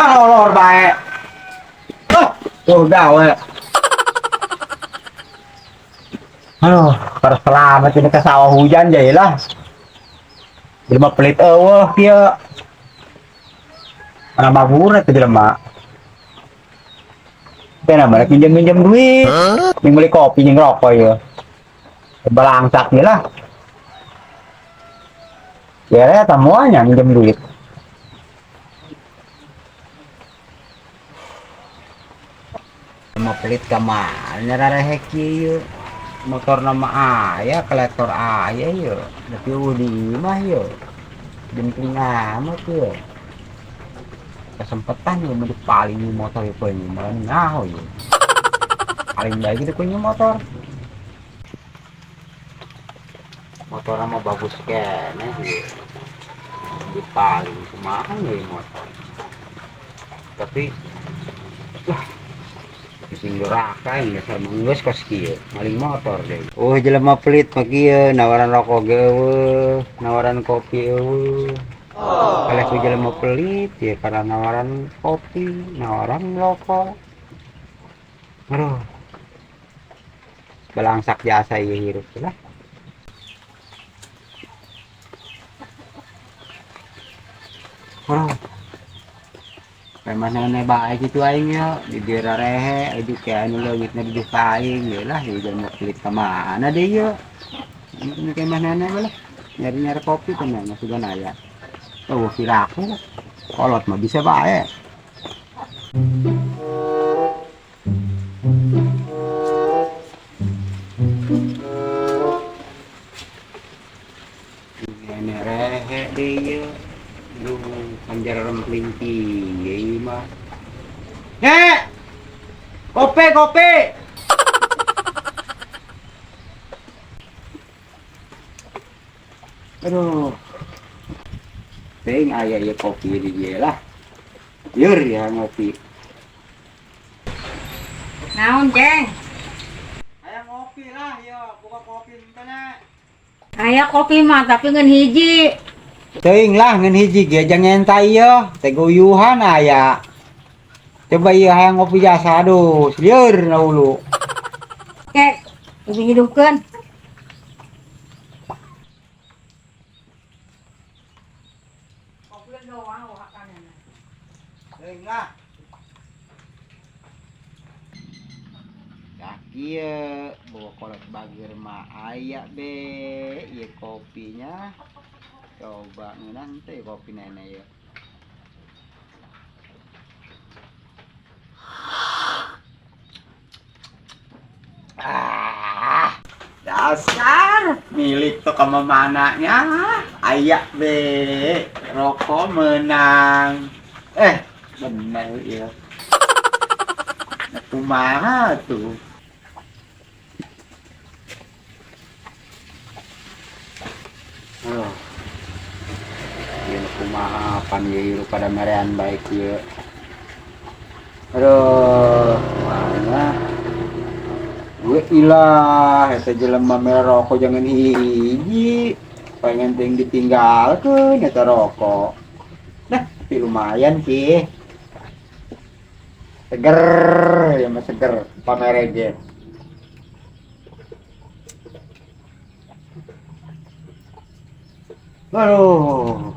lor baik. Tuh gawe. Aduh, harus selamat ini ke sawah hujan jadi lah. Jelema pelit eueuh kieu. Mana maburet teh jelema. Teh mana pinjam-pinjam duit. Ming beli kopi jeung rokok ieu. Balangsak ge lah. Ya, semuanya minjem duit. Mau pelit ke mana rareh kieu? Motor nama aya, kolektor aya yeuh. Tapi udi mah yeuh. Genting amat yeuh. Kesempatan yeuh mau paling motor ieu peuneuh mah nyaho yeuh. Paling baik itu punya motor. Motor mah bagus kene yeuh. Di paling kumaha yeuh motor. Tapi sing duraka ya sama geus kos kieu maling motor deh. Oh jelema pelit mah kieu nawaran rokok ge eueuh, nawaran kopi eueuh. Kalau ku jelema pelit ya karena nawaran kopi, nawaran rokok. Aduh. Balangsak jasa ieu hirup lah. Aduh. Mana baik itu aing ya di daerah rehe itu kayak anu leungitna di desa aing ya lah jadi mau pelit ka mana deh ya ini kayak mana lah nyari kopi tenan masih gak naya oh kiraku kolot mah bisa bae ini rehe deh ya lu panjar rempling tinggi mah. Kopi. Aduh. Ting aya ya kopi di dia lah. Yur ya ngopi. Naon, Ceng? Aya ngopi lah ya, buka kopi teh. Aya kopi mah tapi ngan hiji. Teuing lah ngan hiji ge jangan entai ya, teh guyuhan aya. Coba ieu hayang ngopi jasa aduh, lieur na ulu. Kek, ibu hidupkeun. Kopi doang wakanana. Teuing lah. Dah kieu bawa kolot bageur mah aya be, ieu kopinya. Coba nanti kopi nenek ya. Dasar milik tuh kama mananya ayak be rokok menang bener ya kumaha tuh kumaha pan ieu pada merean baik ieu. Aduh, mana? Gue ilah, eta jelema mere rokok jangan hiji. Pengen ting ditinggalkeun eta rokok. Nah, tapi lumayan sih. Seger, ya mah seger pamere ge. Aduh.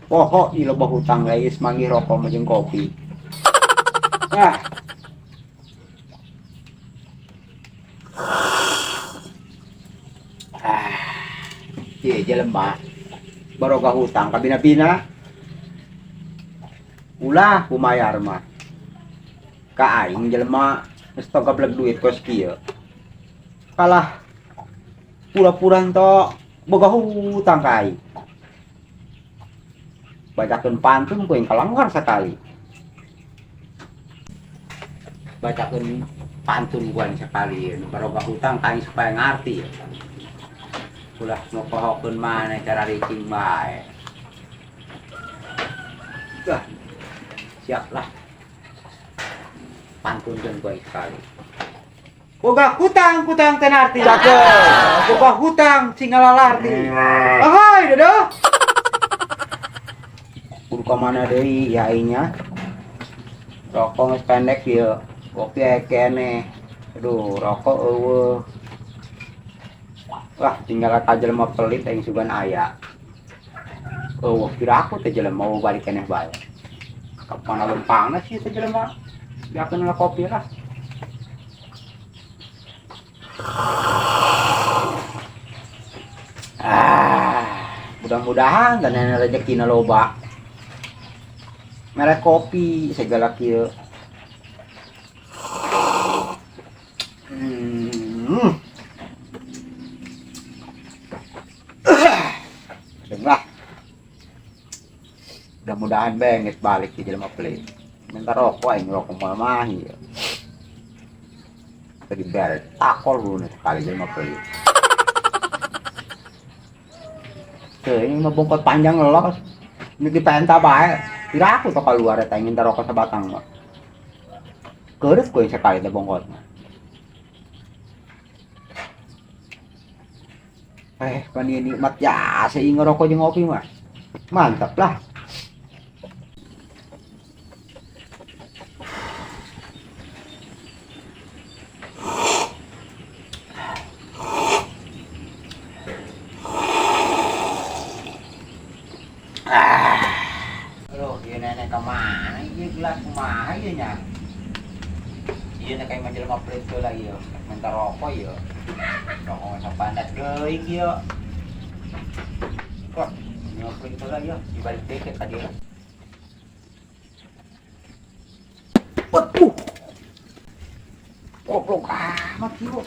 Pokok di loba hutang guys, manggih rokok mah jeung kopi. Nah. Ieu jelema barokah hutang ka bina-bina. Ulah kumayar mah. Ka aing jelema geus teu gablek duit kos kieu. Kalah pura-pura ento boga hutang ka aing. Bacakeun pantun ku yang kalanggar sekali. Bacakeun pantun gua sekali barokah hutang kain supaya ngarti. Ulah ngopohokeun maneh cara ricing bae. Dah. Siap lah. Pantunkeun gua sekali. Boga hutang teh arti. Cakep. Boga hutang singala arti. Ahai, Dodo. Kudu ka mana deui ya aingnya? Rokok geus pendek ieu. Kopi aya kene. Aduh, rokok eueuh. Wah, tinggal ka jelema pelit aing sugan aya. Eueuh, kira aku teh jelema mau balik keneh bae. Kapan lempangna sih teh jelema. Biakeun lah kopi lah. Mudah-mudahan dan rezekina loba. Merek kopi segala kieu. Dengar. Mudah-mudahan bengit balik ke jelema pelit. Minta rokok aing rokok mah ieu. Tadi ber takol dulu nih sekali jelema pelit. Ini mah bongkot panjang lolos. Ini dipenta bae. Kira aku to keluar eta minta rokok sebatang mah. Keureup ku sekali teh bongkotna. Pani nikmat ya seuing ngerokok jeung ngopi mah. Mantap lah. Aduh, ieu nenek ka mana ieu gelas kumaha ieu nya? Ieu teh kayak jelema pelit heula ieu. Minta rokok ieu. Rokok sapandat deui ieu. Kok jelema pelit heula ieu dibalik deket ka dieu. Waduh. Goblok amat ieu.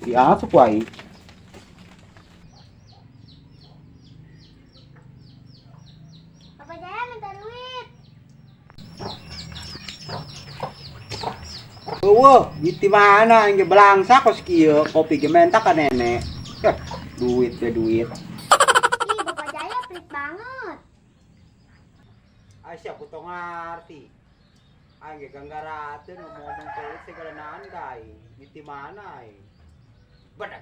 Diasup wae. Papa Jaya minta duit. Eueuh, di mana engge belangsa kos kieu, kopi ge menta ka nenek. Duit ge duit. Ih, Bapak Jaya pelit banget. Aisyah aku tong ngarti. Aing ge ganggarateun ngomong pelit segala naon kai. Di mana ai? Bener.